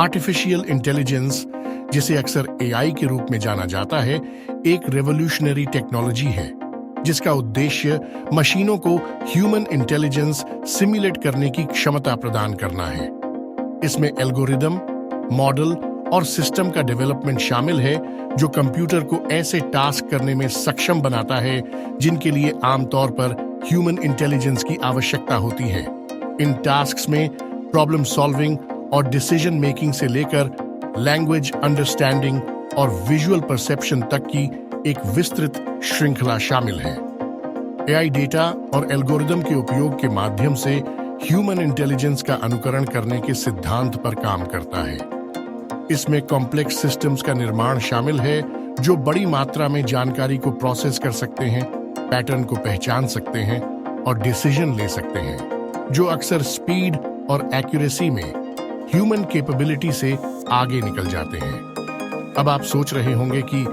Artificial intelligence, जिसे अक्सर AI के रूप में जाना जाता है, एक रेवोल्यूशनरी टेक्नोलॉजी है जिसका उद्देश्य मशीनों को ह्यूमन इंटेलिजेंस सिमुलेट करने की क्षमता प्रदान करना है। इसमें एल्गोरिदम, मॉडल और सिस्टम का डेवलपमेंट शामिल है जो कंप्यूटर को ऐसे टास्क करने में सक्षम बनाता है जिनके लिए आमतौर पर ह्यूमन इंटेलिजेंस की आवश्यकता होती है। इन टास्क्स में प्रॉब्लम सॉल्विंग और डिसीजन मेकिंग से लेकर लैंग्वेज अंडरस्टैंडिंग और विजुअल परसेप्शन तक की एक विस्तृत श्रृंखला शामिल है। एआई डेटा और एल्गोरिदम के उपयोग के माध्यम से ह्यूमन इंटेलिजेंस का अनुकरण करने के सिद्धांत पर काम करता है। इसमें कॉम्प्लेक्स सिस्टम्स का निर्माण शामिल है जो बड़ी मात्रा में जानकारी को प्रोसेस कर सकते हैं, पैटर्न को पहचान सकते हैं और डिसीजन ले सकते हैं, जो अक्सर स्पीड और एक्यूरेसी में ह्यूमन कैपेबिलिटी से आगे निकल जाते हैं। अब आप सोच रहे होंगे कि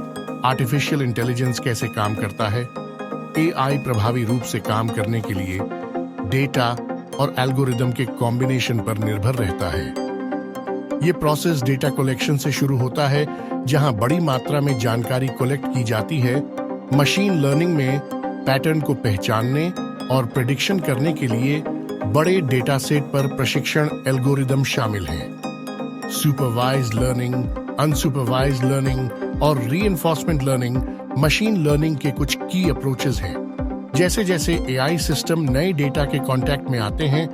आर्टिफिशियल इंटेलिजेंस कैसे काम करता है। एआई प्रभावी रूप से काम करने के लिए डेटा और एल्गोरिदम के कॉम्बिनेशन पर निर्भर रहता है। ये प्रोसेस डेटा कलेक्शन से शुरू होता है, जहां बड़ी मात्रा में जानकारी कलेक्ट की जाती है। मशीन लर्निंग में पैटर्न को पहचानने और प्रेडिक्शन करने के लिए बड़े डेटा सेट पर प्रशिक्षण एल्गोरिदम शामिल हैं। सुपरवाइज्ड लर्निंग, अनसुपरवाइज्ड लर्निंग और रीइंफोर्समेंट लर्निंग मशीन लर्निंग के कुछ की अप्रोचेस हैं। जैसे जैसे एआई सिस्टम नए डेटा के कांटेक्ट में आते हैं,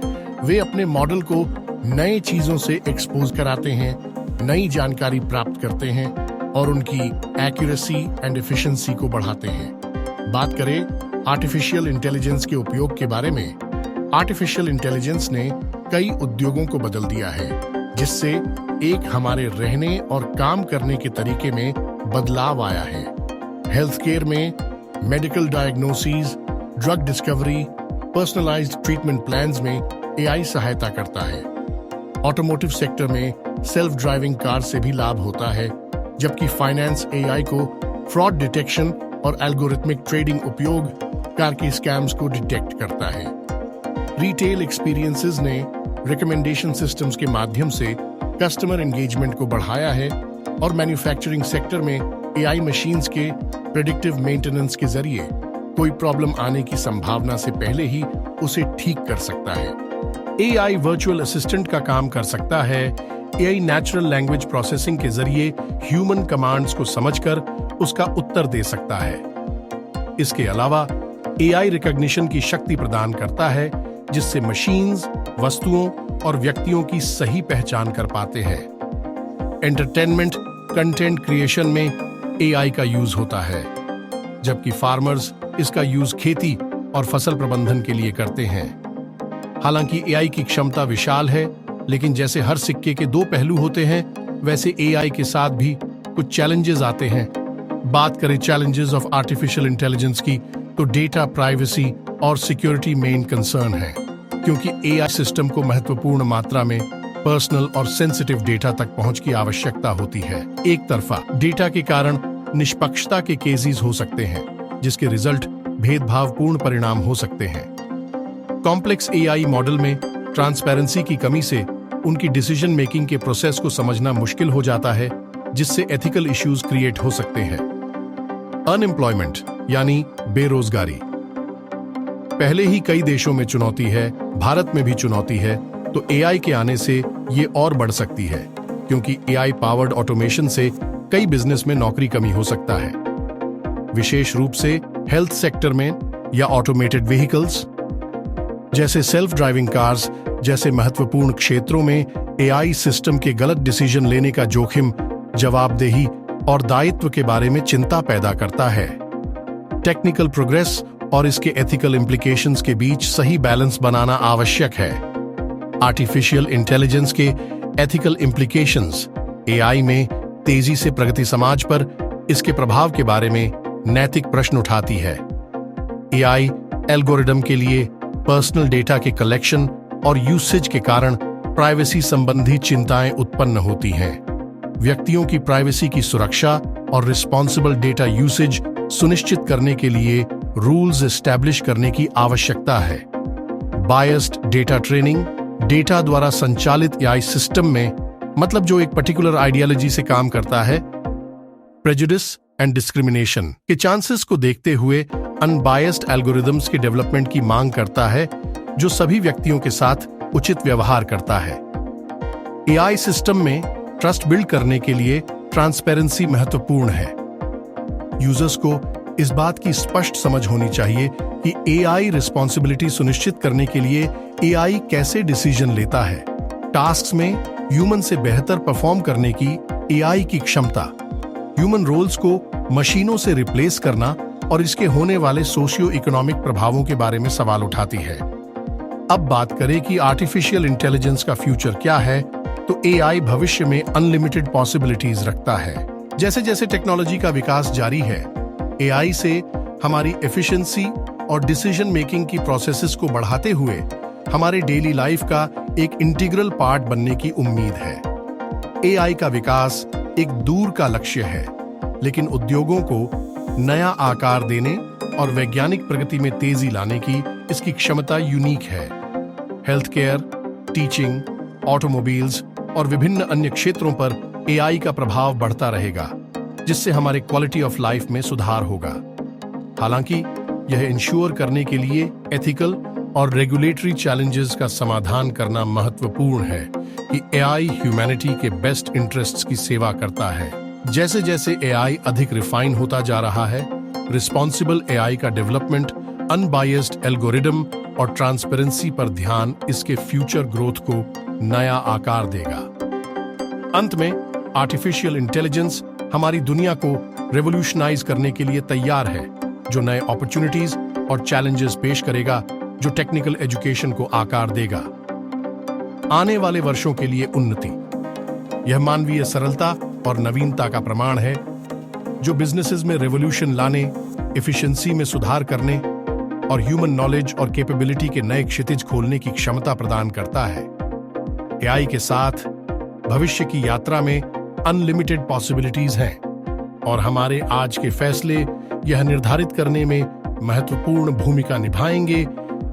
वे अपने मॉडल को नए चीजों से एक्सपोज कराते हैं, नई जानकारी प्राप्त करते हैं और उनकी एक्यूरेसी एंड एफिशिएंसी को बढ़ाते हैं। बात करें आर्टिफिशियल इंटेलिजेंस के उपयोग के बारे में। आर्टिफिशियल इंटेलिजेंस ने कई उद्योगों को बदल दिया है, जिससे एक हमारे रहने और काम करने के तरीके में बदलाव आया है। हेल्थ केयर में medical diagnosis, drug discovery, personalised treatment plans में एआई सहायता करता है। ऑटोमोटिव सेक्टर में सेल्फ ड्राइविंग कार से भी लाभ होता है, जबकि फाइनेंस एआई को फ्रॉड डिटेक्शन और एल्गोरिथमिक ट्रेडिंग उपयोग कार के स्कैम्स को डिटेक्ट करता है। रिटेल एक्सपीरियंसेस ने रिकमेंडेशन सिस्टम्स के माध्यम से कस्टमर एंगेजमेंट को बढ़ाया है और मैन्युफैक्चरिंग सेक्टर में एआई मशीन्स के प्रेडिक्टिव मेंटेनेंस के जरिए कोई प्रॉब्लम आने की संभावना से पहले ही उसे ठीक कर सकता है। एआई वर्चुअल असिस्टेंट का काम कर सकता है। एआई नेचुरल लैंग्वेज प्रोसेसिंग के जरिए ह्यूमन कमांड्स को समझकर उसका उत्तर दे सकता है। इसके अलावा एआई रिकॉग्निशन की शक्ति प्रदान करता है, जिससे मशीन्स वस्तुओं और व्यक्तियों की सही पहचान कर पाते हैं। एंटरटेनमेंट कंटेंट क्रिएशन में एआई का यूज होता है, जबकि फार्मर्स इसका यूज खेती और फसल प्रबंधन के लिए करते हैं। हालांकि एआई की क्षमता विशाल है, लेकिन जैसे हर सिक्के के दो पहलू होते हैं, वैसे एआई के साथ भी कुछ चैलेंजेस आते हैं। बात करें चैलेंजेस ऑफ आर्टिफिशियल इंटेलिजेंस की, तो डेटा प्राइवेसी और सिक्योरिटी मेन कंसर्न है, क्योंकि एआई सिस्टम को महत्वपूर्ण मात्रा में पर्सनल और सेंसिटिव डेटा तक पहुंच की आवश्यकता होती है। एक तरफा डेटा के कारण निष्पक्षता के केसेस हो सकते हैं, जिसके रिजल्ट भेदभावपूर्ण परिणाम हो सकते हैं। कॉम्प्लेक्स एआई मॉडल में ट्रांसपेरेंसी की कमी से उनकी डिसीजन मेकिंग के प्रोसेस को समझना मुश्किल हो जाता है, जिससे एथिकल इश्यूज क्रिएट हो सकते हैं। अनएम्प्लॉयमेंट यानी बेरोजगारी पहले ही कई देशों में चुनौती है, भारत में भी चुनौती है, तो एआई के आने से ये और बढ़ सकती है, क्योंकि एआई पावर्ड ऑटोमेशन से कई बिजनेस में नौकरी कमी हो सकता है, विशेष रूप से हेल्थ सेक्टर में या ऑटोमेटेड व्हीकल्स जैसे सेल्फ ड्राइविंग कार्स जैसे महत्वपूर्ण क्षेत्रों में एआई सिस्टम के गलत डिसीजन लेने का जोखिम जवाबदेही और दायित्व के बारे में चिंता पैदा करता है। टेक्निकल प्रोग्रेस और इसके एथिकल इम्प्लीकेशंस के बीच सही बैलेंस बनाना आवश्यक है। आर्टिफिशियल इंटेलिजेंस के एथिकल इम्प्लीकेशंस एआई में तेजी से प्रगति समाज पर इसके प्रभाव के बारे में नैतिक प्रश्न उठाती है। एआई एल्गोरिदम के लिए पर्सनल डेटा के कलेक्शन और यूसेज के कारण प्राइवेसी संबंधी चिंताएं उत्पन्न होती हैं। व्यक्तियों की प्राइवेसी की सुरक्षा और रिस्पॉन्सिबल डेटा यूसेज सुनिश्चित करने के लिए रूल्स एस्टैब्लिश करने की आवश्यकता है। बायस्ड डेटा ट्रेनिंग डेटा द्वारा संचालित एआई सिस्टम में मतलब जो एक पर्टिकुलर आइडियोलॉजी से काम करता है, प्रेजुडिस एंड डिस्क्रिमिनेशन के चांसेस को देखते हुए अनबायस्ड एल्गोरिदम्स के डेवलपमेंट की मांग करता है जो सभी व्यक्तियों के साथ उचित व्यवहार करता है। एआई सिस्टम में ट्रस्ट बिल्ड करने के लिए ट्रांसपेरेंसी महत्वपूर्ण है। यूजर्स को इस बात की स्पष्ट समझ होनी चाहिए कि एआई रिस्पॉन्सिबिलिटी सुनिश्चित करने के लिए एआई कैसे डिसीजन लेता है। टास्क्स में ह्यूमन से बेहतर परफॉर्म करने की एआई की क्षमता, ह्यूमन रोल्स को मशीनों से रिप्लेस करना और इसके होने वाले सोशियो इकोनॉमिक प्रभावों के बारे में सवाल उठाती है। अब बात करें कि आर्टिफिशियल इंटेलिजेंस का फ्यूचर क्या है, तो एआई भविष्य में अनलिमिटेड पॉसिबिलिटीज रखता है। जैसे जैसे टेक्नोलॉजी का विकास जारी है, एआई से हमारी एफिशिएंसी और डिसीजन मेकिंग की प्रोसेसेस को बढ़ाते हुए हमारे डेली लाइफ का एक इंटीग्रल पार्ट बनने की उम्मीद है। एआई का विकास एक दूर का लक्ष्य है, लेकिन उद्योगों को नया आकार देने और वैज्ञानिक प्रगति में तेजी लाने की इसकी क्षमता यूनिक है। हेल्थ केयर, टीचिंग, ऑटोमोबाइल्स और विभिन्न अन्य क्षेत्रों पर एआई का प्रभाव बढ़ता रहेगा, जिससे हमारे क्वालिटी ऑफ लाइफ में सुधार होगा। हालांकि यह इंश्योर करने के लिए एथिकल और रेगुलेटरी चैलेंजेस का समाधान करना महत्वपूर्ण है कि एआई ह्यूमैनिटी के बेस्ट इंटरेस्ट्स की सेवा करता है। जैसे जैसे एआई अधिक रिफाइन होता जा रहा है, रिस्पॉन्सिबल एआई का डेवलपमेंट, अनबायस्ड एल्गोरिदम और ट्रांसपेरेंसी पर ध्यान इसके फ्यूचर ग्रोथ को नया आकार देगा। अंत में, आर्टिफिशियल इंटेलिजेंस हमारी दुनिया को रेवोल्यूशनाइज करने के लिए तैयार है, जो नए अपॉर्चुनिटीज और चैलेंजेस पेश करेगा, जो टेक्निकल एजुकेशन को आकार देगा। आने वाले वर्षों के लिए उन्नति, यह मानवीय सरलता और नवीनता का प्रमाण है, जो बिजनेसेस में रेवोल्यूशन लाने, एफिशिएंसी में सुधार करने और ह्यूमन नॉलेज और कैपेबिलिटी के नए क्षितिज खोलने की क्षमता प्रदान करता है। एआई के साथ भविष्य की यात्रा में अनलिमिटेड पॉसिबिलिटीज हैं और हमारे आज के फैसले यह निर्धारित करने में महत्वपूर्ण भूमिका निभाएंगे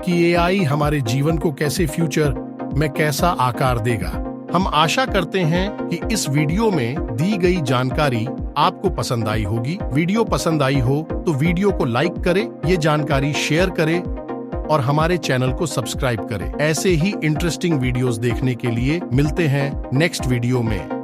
कि एआई हमारे जीवन को कैसे फ्यूचर में कैसा आकार देगा। हम आशा करते हैं कि इस वीडियो में दी गई जानकारी आपको पसंद आई होगी। वीडियो पसंद आई हो तो वीडियो को लाइक करें, ये जानकारी शेयर करें और हमारे चैनल को सब्सक्राइब करें। ऐसे ही इंटरेस्टिंग वीडियोस देखने के लिए मिलते हैं नेक्स्ट वीडियो में।